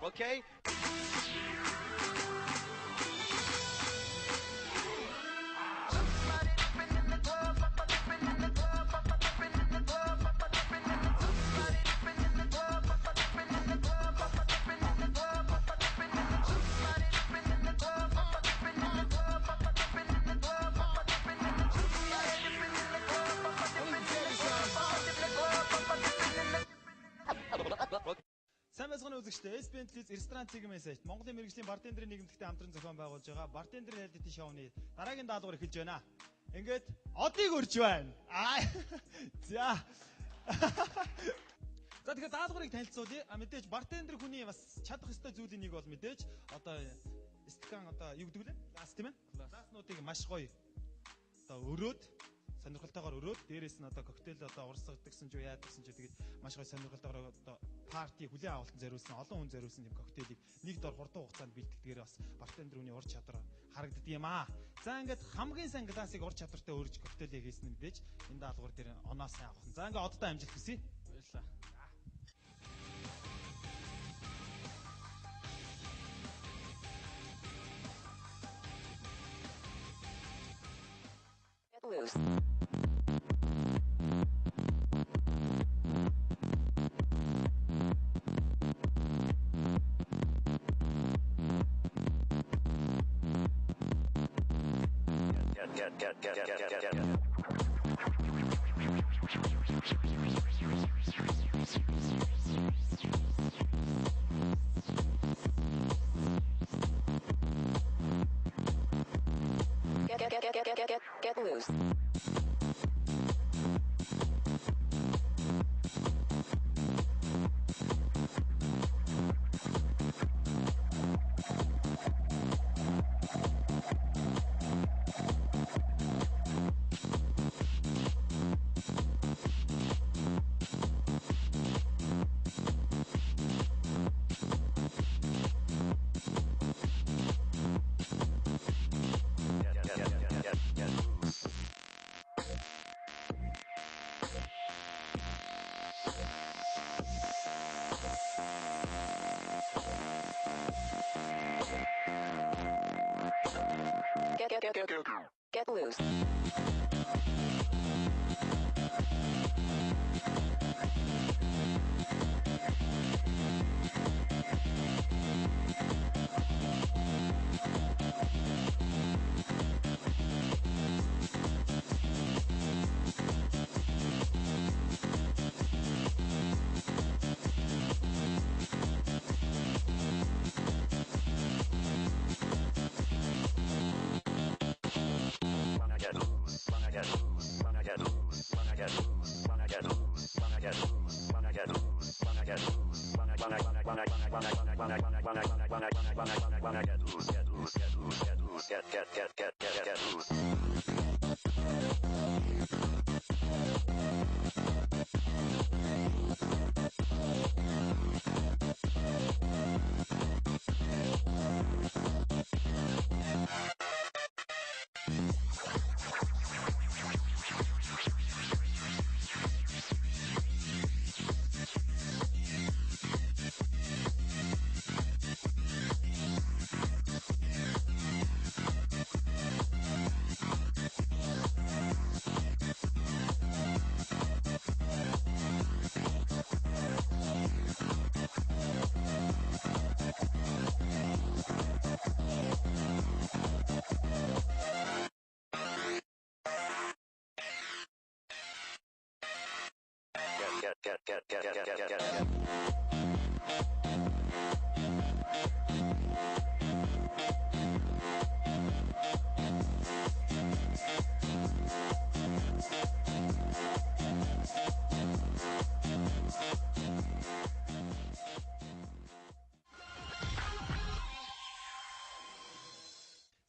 Okay. Сайн байцгаана үзэгчдээ. SBN-ийн ресторан цэгийн мессеж. Монголын мэрэгжлийн бартендерийн нийгэмдэгтэй хамтран зохион байгуулж байгаа Бартендер Reality Show-ны дараагийн даалгавар эхэлж байна. Ингээд одыг өрж байна. За. За тэгэхээр даалгаврыг танилцуулъя. Мэдээж бартендер хүний бас чадах ёстой зүйлийн нэг бол мэдээж одоо стакан одоо юу гэдэг вэ? Глас тийм ээ? Гласнуудыг маш гоё одоо өрөөд сонирхолтойгоор өрөөд дээрээс нь одоо коктейл одоо урсгадагсан ч яадагсан ч тэгээд маш гоё сонирхолтойгоор одоо парти хүлээн авалтан зориулсан олон хүн зориулсан юм коктейлийг нэг дор хурдан хугацаанд бэлтгэдгээр бас бартендер хүний ур чадвар харагддаг юм аа. За ингээд хамгийн сайн гласыг ур чадвартай өрж коктейлээ хийсэн нь мэдээж энэ даалгавар дээр оноо сайн авах. За ингээд оддоо амжилт хүсье. Баярлалаа. Get loose. Get loose. Get loose.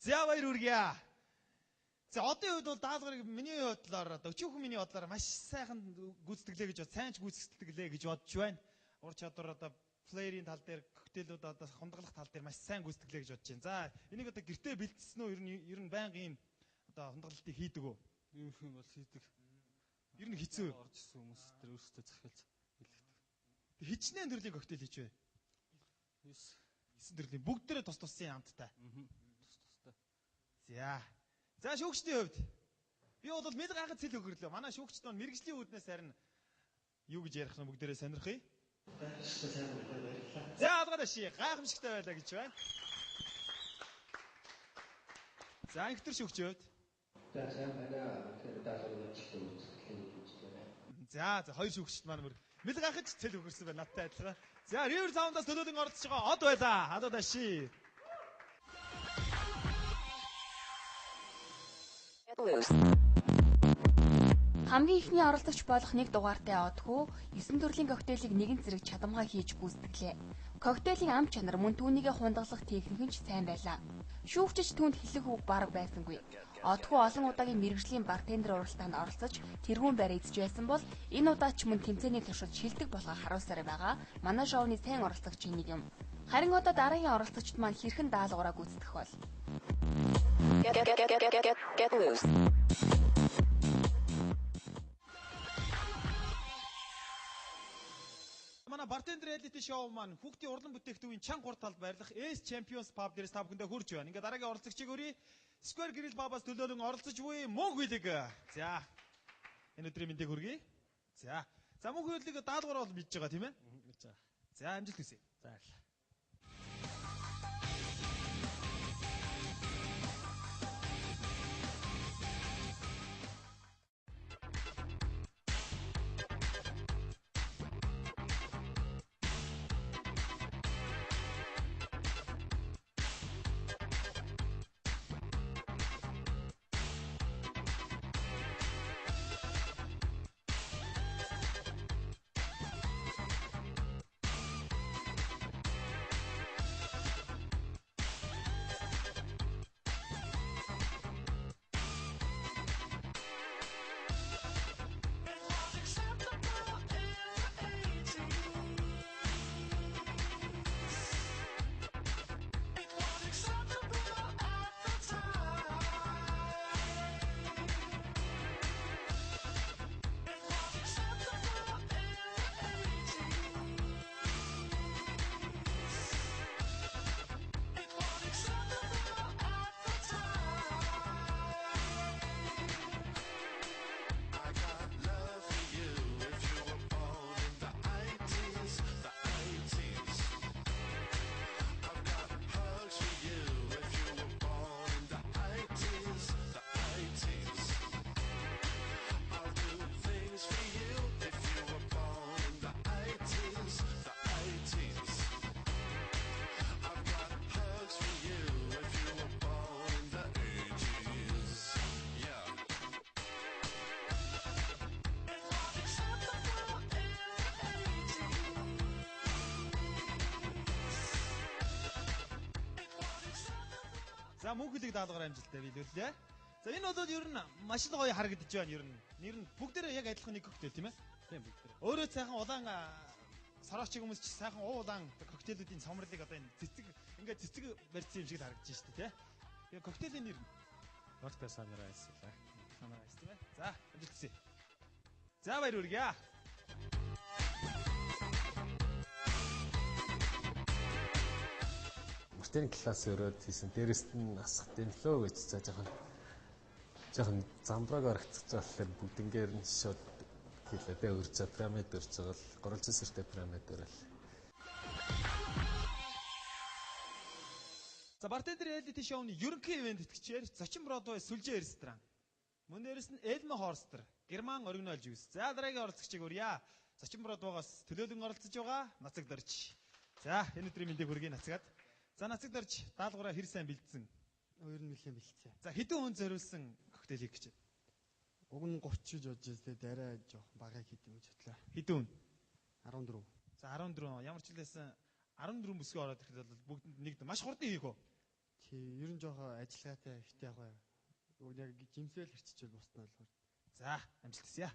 За баяр хүргье. За одын үед бол даалгаврыг миний бодлоор одоо өчүүхэн миний бодлоор маш сайхан гүйцэтгэлээ гэж бод, сайн ч гүйцэтгэлээ гэж бодож байна. Ур чадвар одоо плеерийн тал дээр, коктейлүүд одоо хонdoглох тал дээр маш сайн гүйцэтгэлээ гэж бодож байна. За энийг одоо гэртээ бэлтсэн үү? Ер нь байнгын ийм одоо хонdoглолтыг хийдэг үү? Юу юм бол хийдэг. Ер нь хэцүү. Орж ирсэн хүмүүс тэр өөрсдөө захиалж бэлтгэдэг. Хичнээн төрлийн коктейл хийж бай. 9 төрлийн бүгдээрээ тус тусын хамттай. Тустай. За. За шүүгчдийн хувьд би бол мэл гахад цэл өгөрлөө. Манай шүүгчд нь мэрэгжлийн үүднээс харин юу гэж ярих нь бүгдээрээ сонирхъя. За алгаад ашиг гайхамшигтай байлаа гэж байна. За анхтар шүүгчийн хувьд. За хоёр шүүгчд маань мэл гахад цэл өгөрсөн байна надтай адилхан. За River Sound-аас төлөөлөн оролцож байгаа од байлаа. Хадад ашиг. Get loose. Хамгийн ихний оролцогч болох нэг дугаартай одгүй 9 төрлийн коктейлийг нэгэн зэрэг чадамгаа хийж гүйцэтгэлээ. Коктейлийн ам чанар мөн түүнийгээ хундаглах техник нь ч сайн байлаа. Шүүгчч түүнд хэлэх үг бараг байсангүй. Одгүй олон удаагийн мэрэгжлийн бартендер уралдаанд оролцож тэргүүн байр эзэж байсан бол энэ удаа ч мөн тэмцээний туршид шилдэг болгоо харуулсаар байгаа. Манай шоуны сайн оролцогчийн нэг юм. Харин одоо дараагийн оролцогчд маань хэрхэн даалгавраа гүйцэтгэх бол? Get loose. Манай бартендер reality show маань хүүхдийн урлан бүтээгдэхүүн чанга гур талд байрлах Ace Champions Pub дээрээс та бүхэндээ хүрч байна. Ингээ дараагийн оролцогчийг өрье. Square Grill Pub-аас төлөөлөн оролцож буй мөн хүлэг. За. Энэ өдрийн мэндийг хүргэе. За. За мөн хүлэг даалгавраа бол мэдж байгаа тийм ээ? Мэдж байгаа. За амжилт хүсье. За. За мөн хүлэг даалгавар амжилттай биелүүллээ. За энэ бол ер нь маш л гоё харагдаж байна ер нь. Нэр нь бүгдээрээ яг адилхан нэг коктейл тийм ээ? Тийм бүгдээрээ. Өөрөө сайхан улаан сороочиг хүмүүс ч сайхан уулаан коктейлүүдийн цомрлыг одоо энэ цэцэг барьсан юм шиг харагдаж шүү дээ, тий? Тэгээ коктейлийн нэр нь Vodka Sunrise лээ. Sunrise тийм ээ? За амжилт хүсье. За баяр хүргье. Мартин класс өрөөд хийсэн. Дээрээс нь асах дэмлөө гэж цаа жоохон замбрааг орогцож болохоор бүгднгээр нь шууд хэлээд өрж пирамид өрж байгаа л гурван сэртэй пирамид өрөөл. За бартендер reality show-ны ерөнхий ивент тэтгэгчээр Зочин Бродвей сүлжээ ресторан. Мөн дээрэс нь Элме Хорстер, Герман оригинал жуус. За дараагийн оролцогчийг өрье. Зочин Бродвейгоос төлөөлөн оролцож байгаа Нацаг Дорж. За энэ өдрийн мэндийг хүргэе Нацагад. За Нацаг Дорж даалгавраа хэр сайн бэлдсэн? Өөр нь нэлээд бэлдсэн. За хэдэн хүн зориулсан коктейл хийх гэж байна? Уг нь 30 гэж бодож байсан. Тэгээд арай жоохон багыг хийдэм гэж бодлоо. Хэдэн хүн? 14. За 14. Ямар ч хэлсэн 14 бүсгүй ороод ирэхэд бол бүгдэнд нэг маш хурдан хийх үү? Тий, ер нь жоохон ажиллагаатай ихтэй яг бай. Уг яг жимсэл хэрччихвэл бусна болохоор. За амжилт хүсье.